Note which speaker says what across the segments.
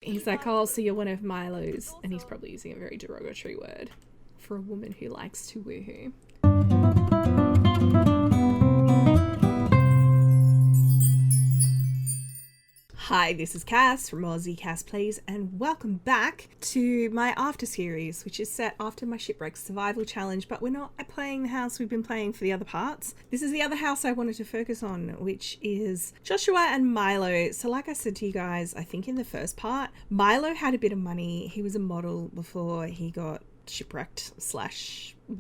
Speaker 1: He's like, oh, so you're one of Milo's. And he's probably using a very derogatory word for a woman who likes to woohoo. Hi, this is Cass from Aussie Cass Plays, and welcome back to my after series, which is set after my Shipwrecked survival challenge, but we're not playing the house we've been playing for the other parts. This is the other house I wanted to focus on, which is Joshua and Milo. So like I said to you guys, I think in the first part, Milo had a bit of money. He was a model before he got shipwrecked /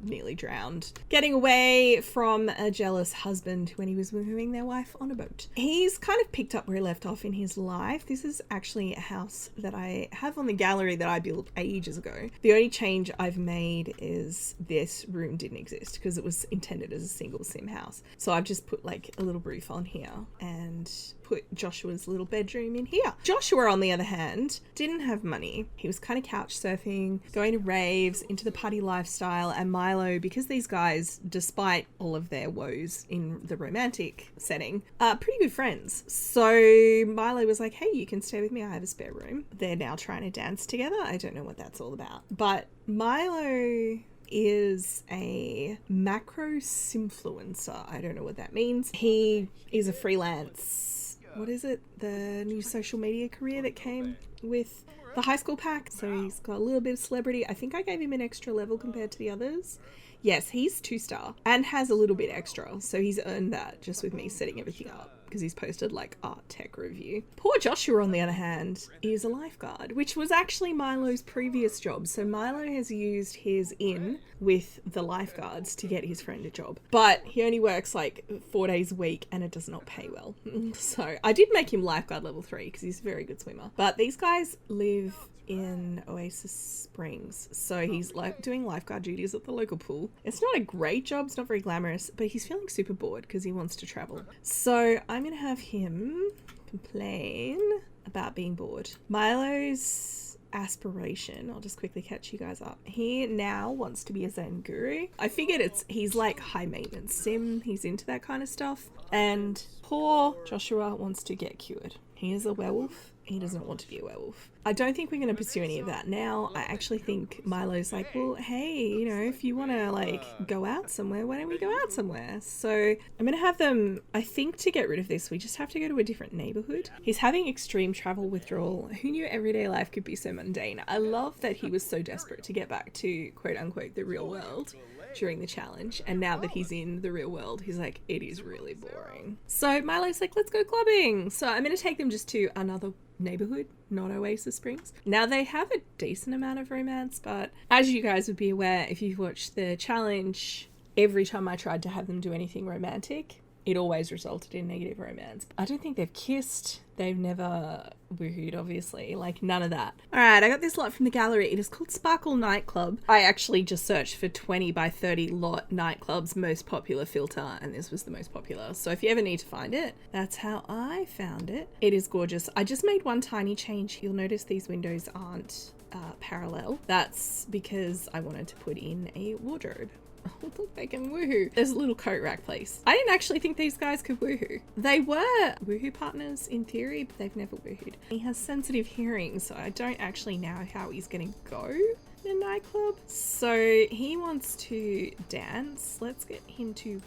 Speaker 1: nearly drowned, getting away from a jealous husband when he was woohooing their wife on a boat. He's kind of picked up where he left off in his life. This is actually a house that I have on the gallery that I built ages ago. The only change I've made is this room didn't exist because it was intended as a single sim house. So I've just put like a little roof on here and put Joshua's little bedroom in here. Joshua, on the other hand, didn't have money. He was kind of couch surfing, going to raves, into the party lifestyle, and Milo, because these guys, despite all of their woes in the romantic setting, are pretty good friends. So Milo was like, hey, you can stay with me. I have a spare room. They're now trying to dance together. I don't know what that's all about. But Milo is a macro simfluencer. I don't know what that means. He is a freelance, what is it? The new social media career that came with the high school pack. So he's got a little bit of celebrity. I think I gave him an extra level compared to the others. Yes, he's 2-star and has a little bit extra. So he's earned that just with me setting everything up because he's posted like art tech review. Poor Joshua, on the other hand, is a lifeguard, which was actually Milo's previous job. So Milo has used his in with the lifeguards to get his friend a job. But he only works like 4 days a week and it does not pay well. So I did make him lifeguard level 3 because he's a very good swimmer. But these guys live in Oasis Springs, so he's like doing lifeguard duties at the local pool. It's not a great job, it's not very glamorous, but he's feeling super bored because he wants to travel. So I'm gonna have him complain about being bored. Milo's aspiration, I'll just quickly catch you guys up. He now wants to be a Zen guru. I figured he's like high maintenance sim, he's into that kind of stuff. And poor Joshua wants to get cured. He is a werewolf. He doesn't want to be a werewolf. I don't think we're going to pursue any of that now. I actually think Milo's like, well, hey, you know, if you want to like go out somewhere, why don't we go out somewhere? So I'm going to have them, I think to get rid of this, we just have to go to a different neighborhood. He's having extreme travel withdrawal. Who knew everyday life could be so mundane? I love that he was so desperate to get back to quote unquote the real world during the challenge, and now that he's in the real world, he's like, it is really boring. So Milo's like, let's go clubbing. So I'm going to take them just to another neighborhood, not Oasis Springs. Now they have a decent amount of romance, but as you guys would be aware if you've watched the challenge, every time I tried to have them do anything romantic, it always resulted in negative romance. I don't think they've kissed. They've never woohooed, obviously. Like, none of that. Alright, I got this lot from the gallery. It is called Sparkle Nightclub. I actually just searched for 20 by 30 lot nightclubs most popular filter, and this was the most popular. So if you ever need to find it, that's how I found it. It is gorgeous. I just made one tiny change. You'll notice these windows aren't parallel. That's because I wanted to put in a wardrobe. Oh, look, they can woohoo. There's a little coat rack place. I didn't actually think these guys could woohoo. They were woohoo partners in theory, but they've never woohooed. He has sensitive hearing, so I don't actually know how he's gonna go in a nightclub. So he wants to dance. Let's get him to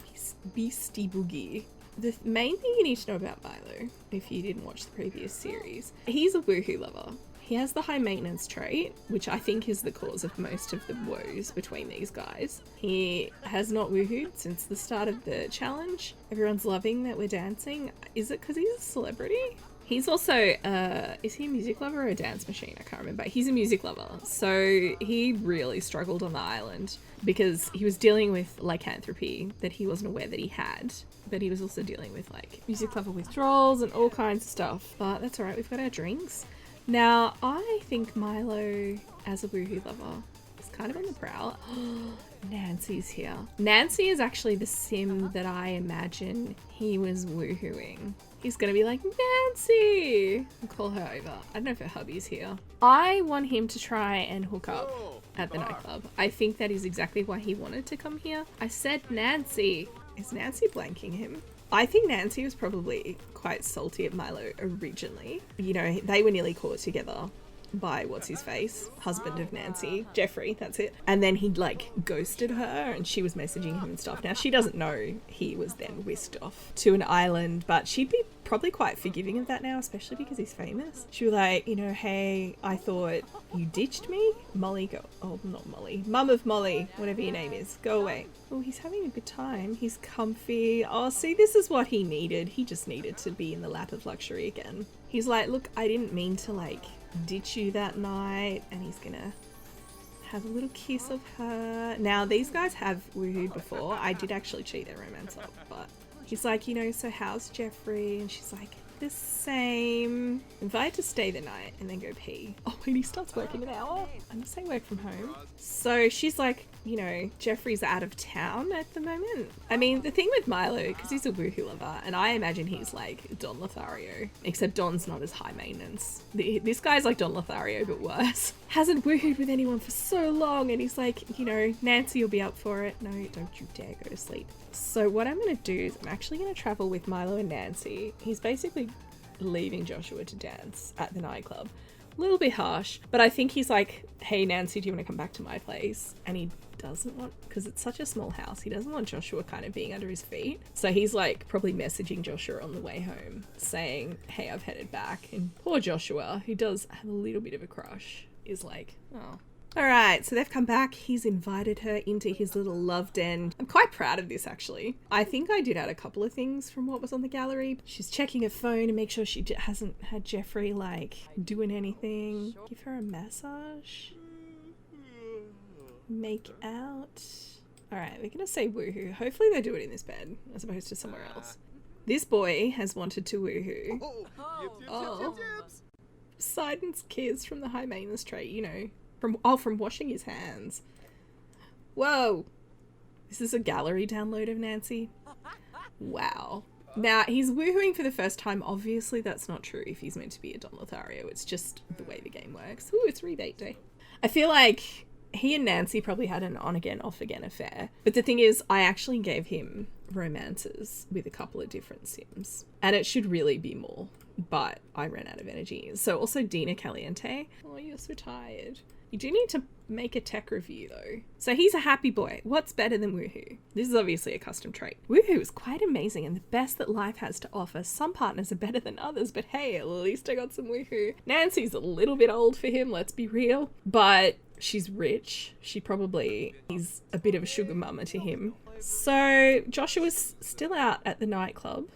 Speaker 1: Beastie Boogie. The main thing you need to know about Milo, if you didn't watch the previous series, he's a woohoo lover. He has the high maintenance trait, which I think is the cause of most of the woes between these guys. He has not woohooed since the start of the challenge. Everyone's loving that we're dancing. Is it because he's a celebrity? He's also, is he a music lover or a dance machine? I can't remember. He's a music lover. So he really struggled on the island because he was dealing with lycanthropy that he wasn't aware that he had. But he was also dealing with like music lover withdrawals and all kinds of stuff. But that's all right. We've got our drinks. Now, I think Milo, as a woohoo lover, is kind of on the prowl. Nancy's here. Nancy is actually the sim that I imagine he was woohooing. He's gonna be like, Nancy! And call her over. I don't know if her hubby's here. I want him to try and hook up at the nightclub. I think that is exactly why he wanted to come here. I said Nancy. Is Nancy blanking him? I think Nancy was probably quite salty at Milo originally. You know, they were nearly caught together by what's his face, husband of Nancy, Jeffrey, that's it. And then he'd like ghosted her and she was messaging him and stuff. Now she doesn't know he was then whisked off to an island, but she'd be probably quite forgiving of that now, especially because he's famous. She was like, you know, hey, I thought you ditched me. Molly, go, oh, not Molly, mum of Molly, whatever your name is, go away. Oh, he's having a good time. He's comfy. Oh, see, this is what he needed. He just needed to be in the lap of luxury again. He's like, look, I didn't mean to like ditch you that night. And he's gonna have a little kiss of her. Now, these guys have woohooed before. I did actually cheat their romance up, but he's like, you know, so how's Jeffrey? And she's like, the same. Invite to stay the night and then go pee. Oh, and he starts working an hour. I'm gonna say work from home. So she's like, you know, Jeffrey's out of town at the moment. I mean, the thing with Milo, because he's a woohoo lover, and I imagine he's like Don Lothario, except Don's not as high maintenance. This guy's like Don Lothario, but worse. Hasn't woohooed with anyone for so long, and he's like, you know, Nancy will be up for it. No, don't you dare go to sleep. So what I'm going to do is I'm actually going to travel with Milo and Nancy. He's basically leaving Joshua to dance at the nightclub. A little bit harsh, but I think he's like, hey, Nancy, do you want to come back to my place? And he doesn't want, because it's such a small house, he doesn't want Joshua kind of being under his feet. So he's like probably messaging Joshua on the way home saying, hey, I've headed back. And poor Joshua, who does have a little bit of a crush, is like, oh. All right, so they've come back. He's invited her into his little love den. I'm quite proud of this, actually. I think I did add a couple of things from what was on the gallery. She's checking her phone to make sure she hasn't had Jeffrey, like, doing anything. Give her a massage. Make out. All right, we're going to say woohoo. Hopefully they do it in this bed as opposed to somewhere else. This boy has wanted to woohoo. Oh. Poseidon's kiss from the high maintenance tray, you know. From washing his hands. Whoa. This is a gallery download of Nancy. Wow. Now, he's woohooing for the first time. Obviously, that's not true if he's meant to be a Don Lothario. It's just the way the game works. Ooh, it's rebate day. I feel like he and Nancy probably had an on-again, off-again affair. But the thing is, I actually gave him romances with a couple of different Sims. And it should really be more. But I ran out of energy. So also Dina Caliente. Oh, you're so tired. You do need to make a tech review though. So he's a happy boy. What's better than woohoo? This is obviously a custom trait. Woohoo is quite amazing and the best that life has to offer. Some partners are better than others, but hey, at least I got some woohoo. Nancy's a little bit old for him, let's be real. But she's rich. She probably is a bit of a sugar mama to him. So Joshua's still out at the nightclub.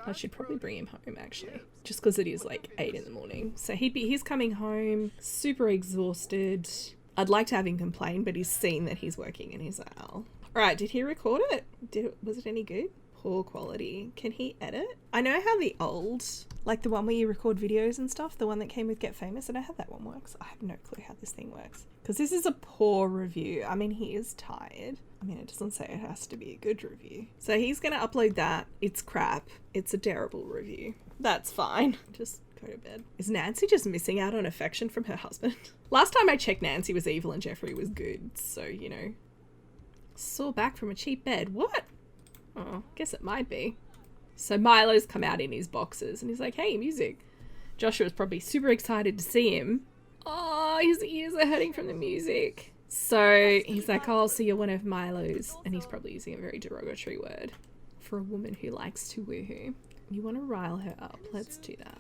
Speaker 1: I should probably bring him home actually, just because it is like 8 in the morning. So he's coming home super exhausted. I'd like to have him complain, but he's seen that he's working and he's like, oh. All right, did he record it? Was it any good? Poor quality. Can he edit? I know how the old, like the one where you record videos and stuff, the one that came with Get Famous, I know how that one works. I have no clue how this thing works. Because this is a poor review. I mean, he is tired. I mean, it doesn't say it has to be a good review. So he's going to upload that. It's crap. It's a terrible review. That's fine. Just go to bed. Is Nancy just missing out on affection from her husband? Last time I checked, Nancy was evil and Jeffrey was good. So, you know. Saw back from a cheap bed. What? Oh, guess it might be. So Milo's come out in his boxers and he's like, hey, music. Joshua's probably super excited to see him. Oh, his ears are hurting from the music. So he's like, oh, so you're one of Milo's. And he's probably using a very derogatory word for a woman who likes to woohoo. You want to rile her up? Let's do that.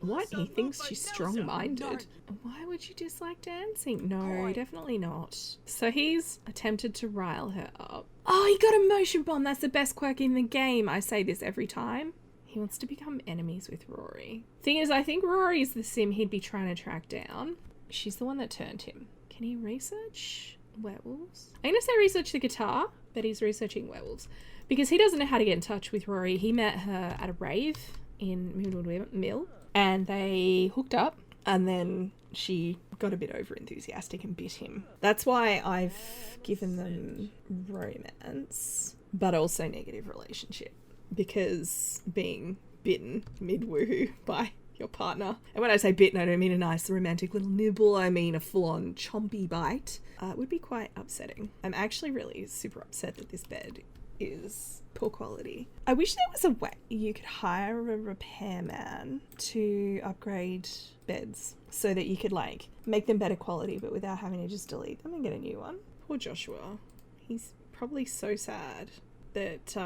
Speaker 1: What? He thinks she's strong-minded. Why would you dislike dancing? No, definitely not. So he's attempted to rile her up. Oh, he got a motion bomb. That's the best quirk in the game. I say this every time. He wants to become enemies with Rory. Thing is, I think Rory's the sim he'd be trying to track down. She's the one that turned him. Can he research werewolves? I'm going to say research the guitar, but he's researching werewolves. Because he doesn't know how to get in touch with Rory. He met her at a rave in Moonwood Mill. And they hooked up, and then she got a bit over enthusiastic and bit him. That's why I've given them romance, but also negative relationship, because being bitten mid-woohoo by your partner, and when I say bitten, I don't mean a nice romantic little nibble, I mean a full-on chompy bite, would be quite upsetting. I'm actually really super upset that this bed is poor quality. I wish there was a way you could hire a repairman to upgrade beds so that you could like make them better quality but without having to just delete them and get a new one. Poor Joshua. He's probably so sad that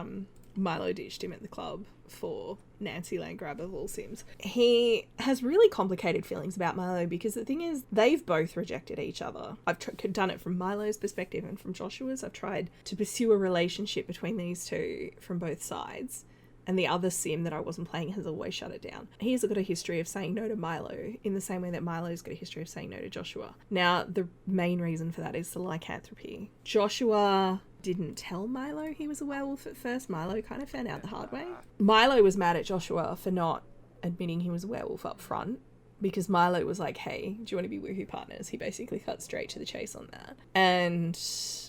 Speaker 1: Milo ditched him at the club for Nancy Landgrab of all Sims. He has really complicated feelings about Milo because the thing is, they've both rejected each other. I've done it from Milo's perspective and from Joshua's. I've tried to pursue a relationship between these two from both sides. And the other Sim that I wasn't playing has always shut it down. He's got a history of saying no to Milo in the same way that Milo's got a history of saying no to Joshua. Now, the main reason for that is the lycanthropy. Joshua didn't tell Milo he was a werewolf at first. Milo kind of found out the hard way. Milo was mad at Joshua for not admitting he was a werewolf up front because Milo was like, hey, do you want to be woohoo partners? He basically cut straight to the chase on that. And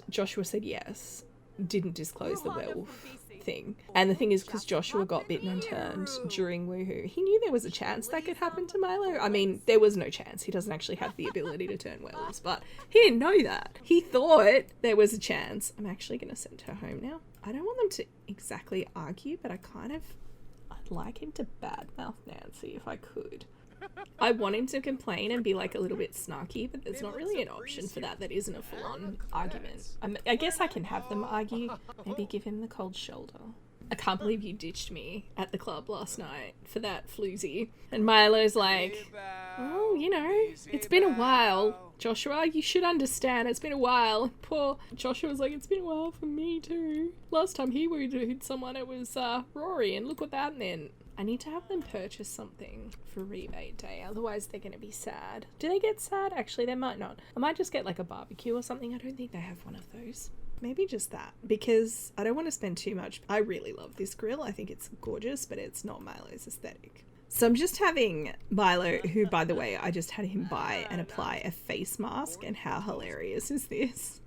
Speaker 1: Joshua said yes, didn't disclose the werewolf thing. And the thing is, because Joshua got bitten and turned during Woohoo, he knew there was a chance that could happen to Milo. I mean, there was no chance. He doesn't actually have the ability to turn werewolves, but he didn't know that. He thought there was a chance. I'm actually going to send her home now. I don't want them to exactly argue, but I'd like him to badmouth Nancy if I could. I want him to complain and be like a little bit snarky, but there's not really an option for that isn't a full-on argument. I guess I can have them argue, maybe give him the cold shoulder. I can't believe you ditched me at the club last night for that floozy. And Milo's like, oh, you know, it's been a while. Joshua, you should understand, it's been a while. Poor Joshua's like, it's been a while for me too. Last time he wooed someone, it was Rory, and look what that meant. I need to have them purchase something for rebate day, otherwise they're going to be sad. Do they get sad? Actually, they might not. I might just get like a barbecue or something. I don't think they have one of those. Maybe just that, because I don't want to spend too much. I really love this grill. I think it's gorgeous, but it's not Milo's aesthetic. So I'm just having Milo, who, by the way, I just had him buy and apply a face mask, and how hilarious is this?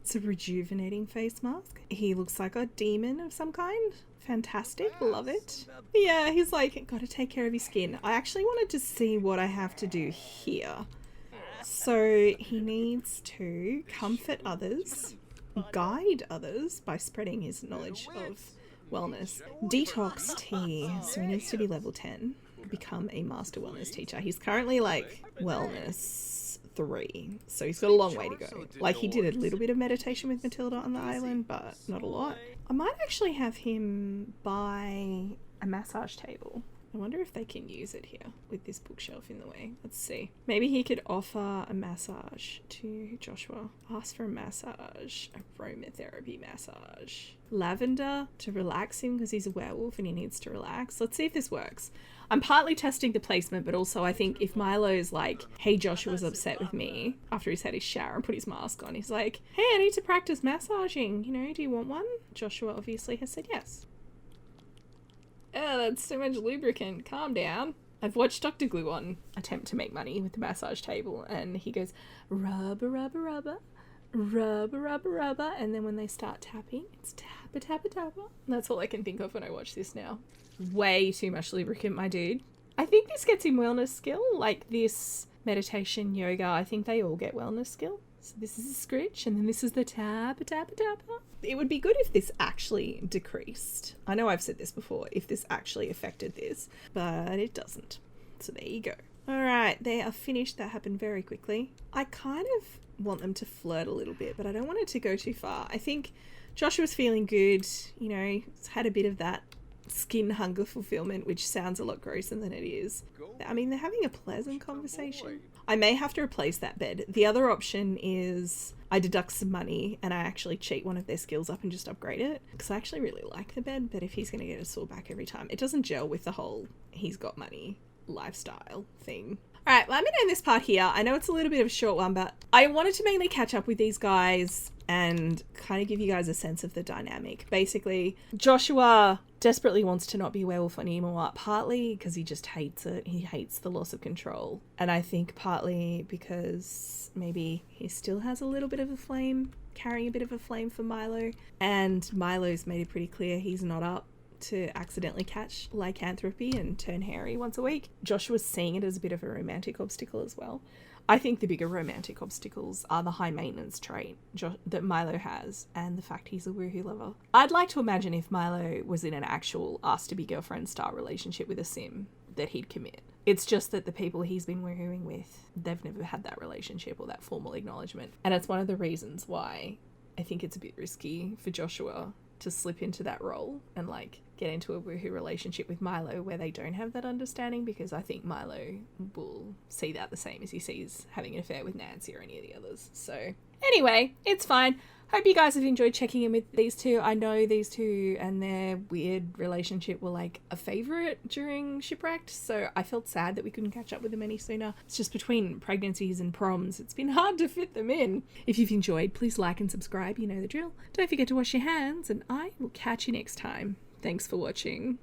Speaker 1: It's a rejuvenating face mask. He looks like a demon of some kind. Fantastic, love it. Yeah, he's like, gotta take care of his skin. I actually wanted to see what I have to do here. So he needs to comfort others, guide others by spreading his knowledge of wellness. Detox tea, so he needs to be level 10, become a master wellness teacher. He's currently like wellness 3, so he's got a long way to go. Like, he did a little bit of meditation with Matilda on the island, but not a lot. I might actually have him buy a massage table. I wonder if they can use it here with this bookshelf in the way. Let's see. Maybe he could offer a massage to Joshua. Ask for a massage, aromatherapy massage. Lavender to relax him because he's a werewolf and he needs to relax. Let's see if this works. I'm partly testing the placement, but also I think if Milo's like, hey, Joshua's upset with me after he's had his shower and put his mask on, he's like, hey, I need to practice massaging. You know, do you want one? Joshua obviously has said yes. Oh, that's so much lubricant. Calm down. I've watched Dr. Gluon attempt to make money with the massage table, and he goes, rubber, rubber, rubber, rubber, rubber, rubber, and then when they start tapping, it's tappa, tappa, tappa. That's all I can think of when I watch this now. Way too much lubricant, my dude. I think this gets him wellness skill, like this meditation, yoga. I think they all get wellness skill. So this is a scritch, and then this is the tappa, tappa, tappa. It would be good if this actually decreased. I know I've said this before, if this actually affected this, but it doesn't. So there you go. All right, they are finished. That happened very quickly. I kind of want them to flirt a little bit, but I don't want it to go too far. I think Joshua's feeling good. You know, he's had a bit of that skin hunger fulfillment, which sounds a lot grosser than it is. I mean, they're having a pleasant conversation. I may have to replace that bed. The other option is I deduct some money and I actually cheat one of their skills up and just upgrade it, because I actually really like the bed, but if he's going to get a sore back every time, it doesn't gel with the whole he's got money lifestyle thing. Alright, well, I'm going to end this part here. I know it's a little bit of a short one, but I wanted to mainly catch up with these guys and kind of give you guys a sense of the dynamic. Basically, Joshua desperately wants to not be a werewolf anymore, partly because he just hates it. He hates the loss of control. And I think partly because maybe he still has a little bit of a flame, carrying a bit of a flame for Milo. And Milo's made it pretty clear he's not up to accidentally catch lycanthropy and turn hairy once a week. Joshua's seeing it as a bit of a romantic obstacle as well. I think the bigger romantic obstacles are the high maintenance trait that Milo has and the fact he's a woohoo lover. I'd like to imagine if Milo was in an actual asked-to-be-girlfriend style relationship with a sim, that he'd commit. It's just that the people he's been woohooing with, they've never had that relationship or that formal acknowledgement. And it's one of the reasons why I think it's a bit risky for Joshua to slip into that role and like get into a woohoo relationship with Milo where they don't have that understanding, because I think Milo will see that the same as he sees having an affair with Nancy or any of the others. So anyway, it's fine. Hope you guys have enjoyed checking in with these two. I know these two and their weird relationship were like a favourite during Shipwrecked, so I felt sad that we couldn't catch up with them any sooner. It's just between pregnancies and proms, it's been hard to fit them in. If you've enjoyed, please like and subscribe, you know the drill. Don't forget to wash your hands, and I will catch you next time. Thanks for watching.